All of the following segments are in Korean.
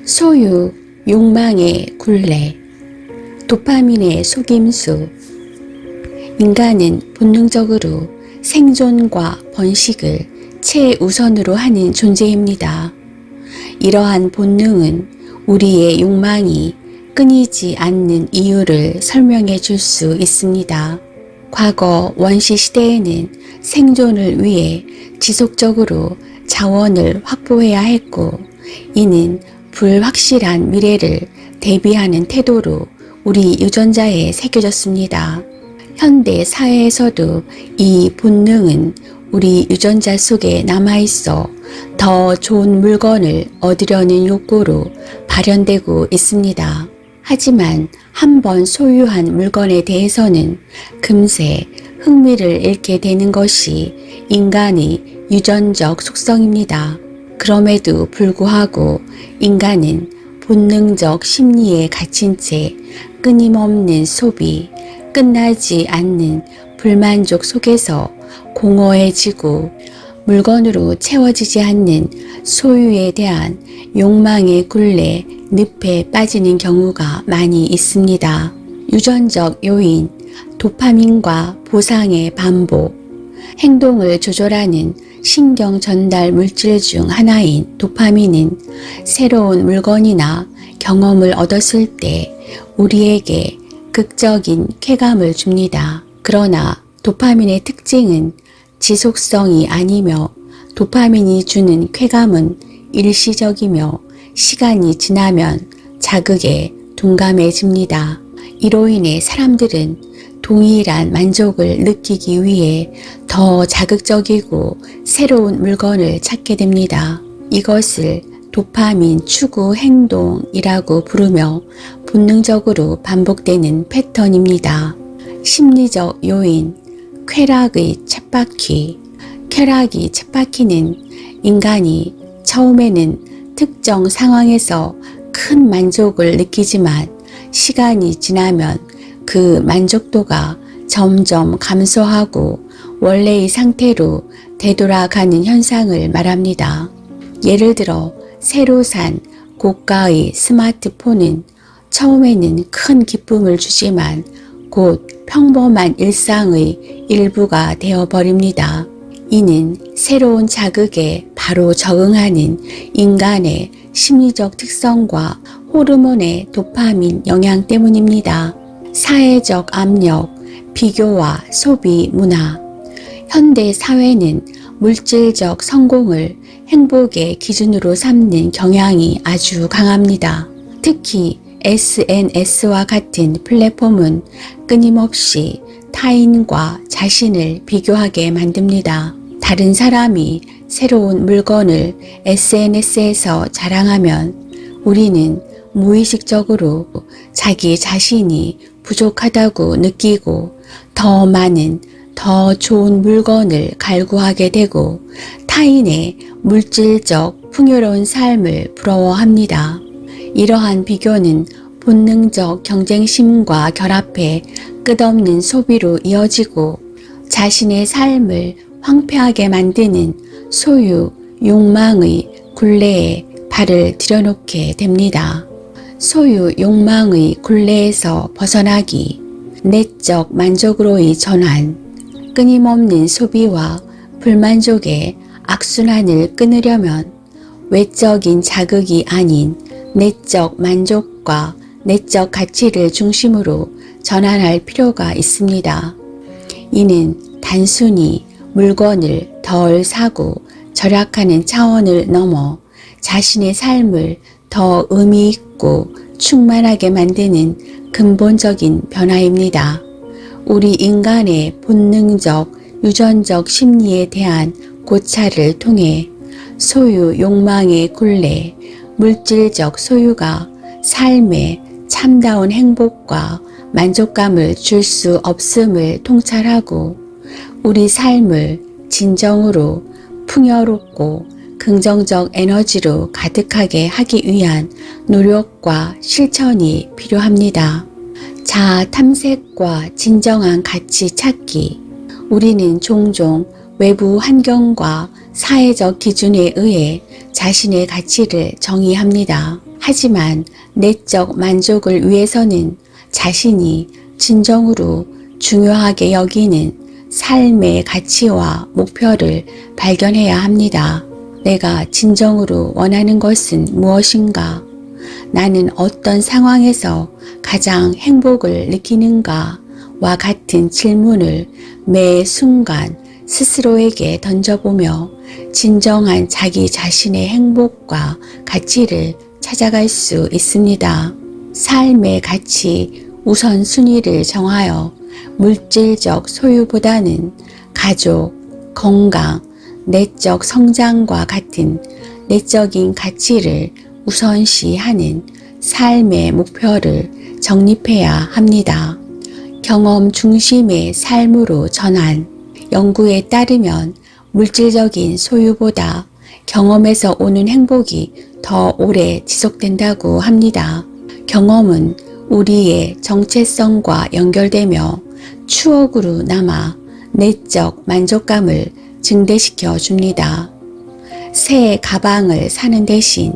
소유, 욕망의 굴레, 도파민의 속임수. 인간은 본능적으로 생존과 번식을 최우선으로 하는 존재입니다. 이러한 본능은 우리의 욕망이 끊이지 않는 이유를 설명해 줄 수 있습니다. 과거 원시 시대에는 생존을 위해 지속적으로 자원을 확보해야 했고, 이는 불확실한 미래를 대비하는 태도로 우리 유전자에 새겨졌습니다. 현대 사회에서도 이 본능은 우리 유전자 속에 남아있어 더 좋은 물건을 얻으려는 욕구로 발현되고 있습니다. 하지만 한번 소유한 물건에 대해서는 금세 흥미를 잃게 되는 것이 인간의 유전적 속성입니다. 그럼에도 불구하고 인간은 본능적 심리에 갇힌 채 끊임없는 소비, 끝나지 않는 불만족 속에서 공허해지고 물건으로 채워지지 않는 소유에 대한 욕망의 굴레 늪에 빠지는 경우가 많이 있습니다. 유전적 요인, 도파민과 보상의 반복, 행동을 조절하는 신경 전달 물질 중 하나인 도파민은 새로운 물건이나 경험을 얻었을 때 우리에게 극적인 쾌감을 줍니다. 그러나 도파민의 특징은 지속성이 아니며 도파민이 주는 쾌감은 일시적이며 시간이 지나면 자극에 둔감해집니다. 이로 인해 사람들은 동일한 만족을 느끼기 위해 더 자극적이고 새로운 물건을 찾게 됩니다. 이것을 도파민 추구 행동이라고 부르며 본능적으로 반복되는 패턴입니다. 심리적 요인, 쾌락의 쳇바퀴. 쾌락이 쳇바퀴는 인간이 처음에는 특정 상황에서 큰 만족을 느끼지만 시간이 지나면 그 만족도가 점점 감소하고 원래의 상태로 되돌아가는 현상을 말합니다. 예를 들어 새로 산 고가의 스마트폰은 처음에는 큰 기쁨을 주지만 곧 평범한 일상의 일부가 되어버립니다. 이는 새로운 자극에 바로 적응하는 인간의 심리적 특성과 호르몬의 도파민 영향 때문입니다. 사회적 압력, 비교와 소비 문화. 현대 사회는 물질적 성공을 행복의 기준으로 삼는 경향이 아주 강합니다. 특히 SNS와 같은 플랫폼은 끊임없이 타인과 자신을 비교하게 만듭니다. 다른 사람이 새로운 물건을 SNS에서 자랑하면 우리는 무의식적으로 자기 자신이 부족하다고 느끼고 더 많은, 더 좋은 물건을 갈구하게 되고 타인의 물질적 풍요로운 삶을 부러워합니다. 이러한 비교는 본능적 경쟁심과 결합해 끝없는 소비로 이어지고 자신의 삶을 황폐하게 만드는 소유, 욕망의 굴레에 발을 들여놓게 됩니다. 소유, 욕망의 굴레에서 벗어나기, 내적 만족으로의 전환, 끊임없는 소비와 불만족의 악순환을 끊으려면 외적인 자극이 아닌 내적 만족과 내적 가치를 중심으로 전환할 필요가 있습니다. 이는 단순히 물건을 덜 사고 절약하는 차원을 넘어 자신의 삶을 더 의미 있고 충만하게 만드는 근본적인 변화입니다. 우리 인간의 본능적, 유전적 심리에 대한 고찰을 통해 소유, 욕망의 굴레, 물질적 소유가 삶에 참다운 행복과 만족감을 줄 수 없음을 통찰하고 우리 삶을 진정으로 풍요롭고 긍정적 에너지로 가득하게 하기 위한 노력과 실천이 필요합니다. 자아 탐색과 진정한 가치 찾기. 우리는 종종 외부 환경과 사회적 기준에 의해 자신의 가치를 정의합니다. 하지만 내적 만족을 위해서는 자신이 진정으로 중요하게 여기는 삶의 가치와 목표를 발견해야 합니다. 내가 진정으로 원하는 것은 무엇인가? 나는 어떤 상황에서 가장 행복을 느끼는가? 와 같은 질문을 매 순간 스스로에게 던져보며 진정한 자기 자신의 행복과 가치를 찾아갈 수 있습니다. 삶의 가치 우선순위를 정하여 물질적 소유보다는 가족, 건강, 내적 성장과 같은 내적인 가치를 우선시하는 삶의 목표를 정립해야 합니다. 경험 중심의 삶으로 전환. 연구에 따르면 물질적인 소유보다 경험에서 오는 행복이 더 오래 지속된다고 합니다. 경험은 우리의 정체성과 연결되며 추억으로 남아 내적 만족감을 증대시켜 줍니다. 새 가방을 사는 대신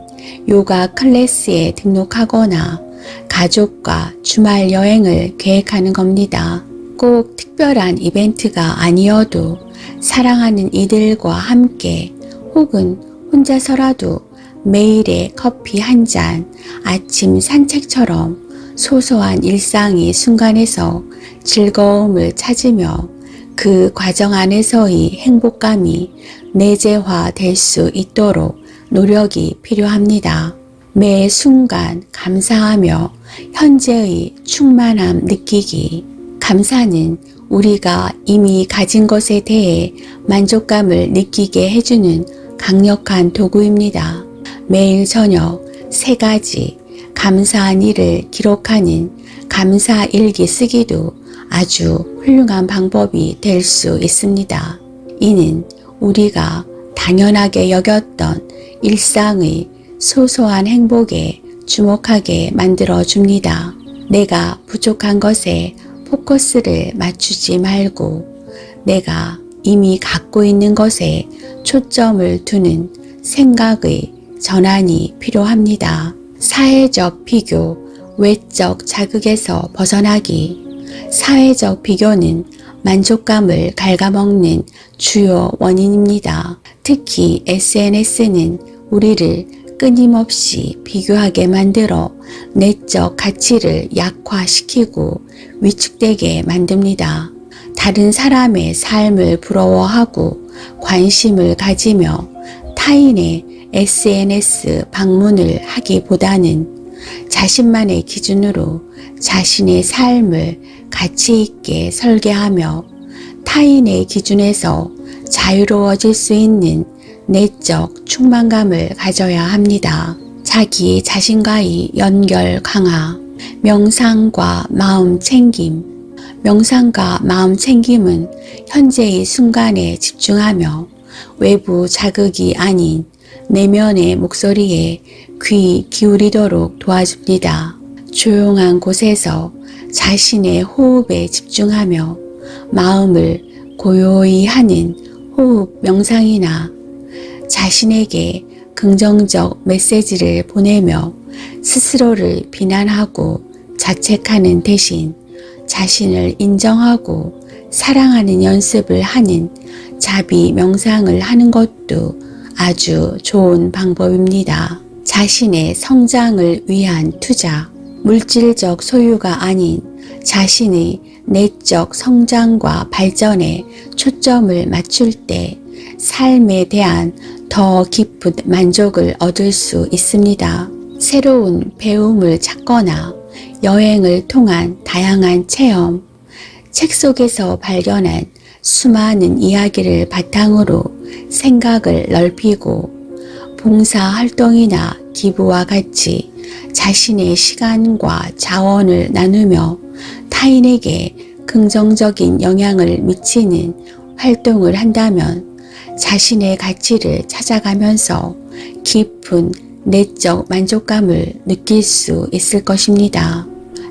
요가 클래스에 등록하거나 가족과 주말 여행을 계획하는 겁니다. 꼭 특별한 이벤트가 아니어도 사랑하는 이들과 함께 혹은 혼자서라도 매일의 커피 한 잔, 아침 산책처럼 소소한 일상의 순간에서 즐거움을 찾으며 그 과정 안에서의 행복감이 내재화될 수 있도록 노력이 필요합니다. 매 순간 감사하며 현재의 충만함 느끼기. 감사는 우리가 이미 가진 것에 대해 만족감을 느끼게 해주는 강력한 도구입니다. 매일 저녁 3가지 감사한 일을 기록하는 감사 일기 쓰기도 아주 훌륭한 방법이 될 수 있습니다. 이는 우리가 당연하게 여겼던 일상의 소소한 행복에 주목하게 만들어 줍니다. 내가 부족한 것에 포커스를 맞추지 말고 내가 이미 갖고 있는 것에 초점을 두는 생각의 전환이 필요합니다. 사회적 비교, 외적 자극에서 벗어나기. 사회적 비교는 만족감을 갉아먹는 주요 원인입니다. 특히 SNS는 우리를 끊임없이 비교하게 만들어 내적 가치를 약화시키고 위축되게 만듭니다. 다른 사람의 삶을 부러워하고 관심을 가지며 타인의 SNS 방문을 하기보다는 자신만의 기준으로 자신의 삶을 가치 있게 설계하며 타인의 기준에서 자유로워질 수 있는 내적 충만감을 가져야 합니다. 자기 자신과의 연결 강화. 명상과 마음 챙김. 명상과 마음 챙김은 현재의 순간에 집중하며 외부 자극이 아닌 내면의 목소리에 귀 기울이도록 도와줍니다. 조용한 곳에서 자신의 호흡에 집중하며 마음을 고요히 하는 호흡 명상이나 자신에게 긍정적 메시지를 보내며 스스로를 비난하고 자책하는 대신 자신을 인정하고 사랑하는 연습을 하는 자비 명상을 하는 것도 아주 좋은 방법입니다. 자신의 성장을 위한 투자. 물질적 소유가 아닌 자신의 내적 성장과 발전에 초점을 맞출 때 삶에 대한 더 깊은 만족을 얻을 수 있습니다. 새로운 배움을 찾거나 여행을 통한 다양한 체험, 책 속에서 발견한 수많은 이야기를 바탕으로 생각을 넓히고 봉사활동이나 기부와 같이 자신의 시간과 자원을 나누며 타인에게 긍정적인 영향을 미치는 활동을 한다면 자신의 가치를 찾아가면서 깊은 내적 만족감을 느낄 수 있을 것입니다.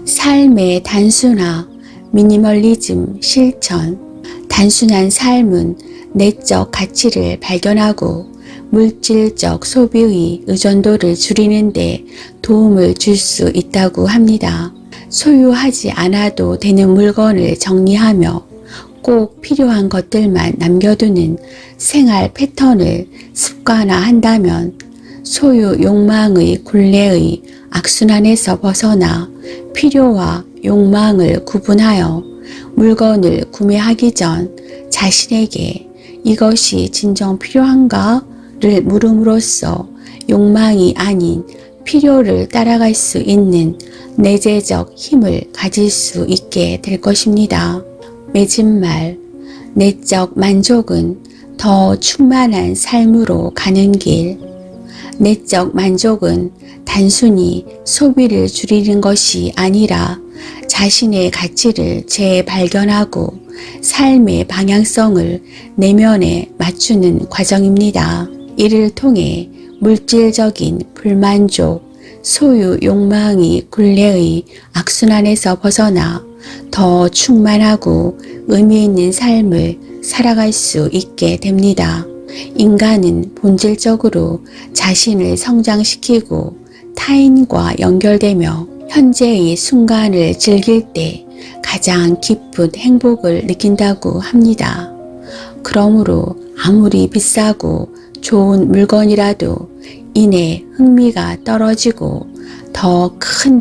삶의 단순화, 미니멀리즘 실천. 단순한 삶은 내적 가치를 발견하고 물질적 소비의 의존도를 줄이는 데 도움을 줄 수 있다고 합니다. 소유하지 않아도 되는 물건을 정리하며 꼭 필요한 것들만 남겨두는 생활 패턴을 습관화한다면 소유 욕망의 굴레의 악순환에서 벗어나 필요와 욕망을 구분하여 물건을 구매하기 전 자신에게 이것이 진정 필요한가를 물음으로써 욕망이 아닌 필요를 따라갈 수 있는 내재적 힘을 가질 수 있게 될 것입니다. 맺은말, 내적 만족은 더 충만한 삶으로 가는 길. 내적 만족은 단순히 소비를 줄이는 것이 아니라 자신의 가치를 재발견하고 삶의 방향성을 내면에 맞추는 과정입니다. 이를 통해 물질적인 불만족, 소유 욕망의 굴레의 악순환에서 벗어나 더 충만하고 의미 있는 삶을 살아갈 수 있게 됩니다. 인간은 본질적으로 자신을 성장시키고 타인과 연결되며 현재의 순간을 즐길 때 가장 깊은 행복을 느낀다고 합니다. 그러므로 아무리 비싸고 좋은 물건이라도 이내 흥미가 떨어지고 더 큰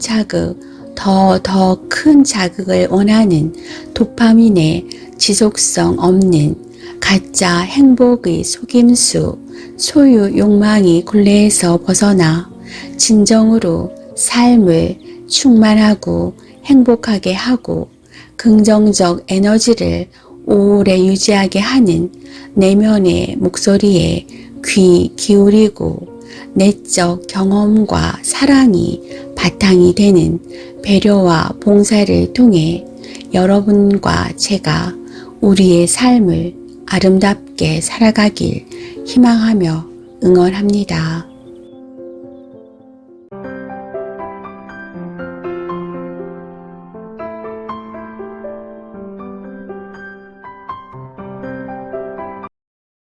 자극을 원하는 도파민의 지속성 없는 가짜 행복의 속임수, 소유 욕망의 굴레에서 벗어나 진정으로 삶을 충만하고 행복하게 하고 긍정적 에너지를 오래 유지하게 하는 내면의 목소리에 귀 기울이고 내적 경험과 사랑이 바탕이 되는 배려와 봉사를 통해 여러분과 제가 우리의 삶을 아름답게 살아가길 희망하며 응원합니다.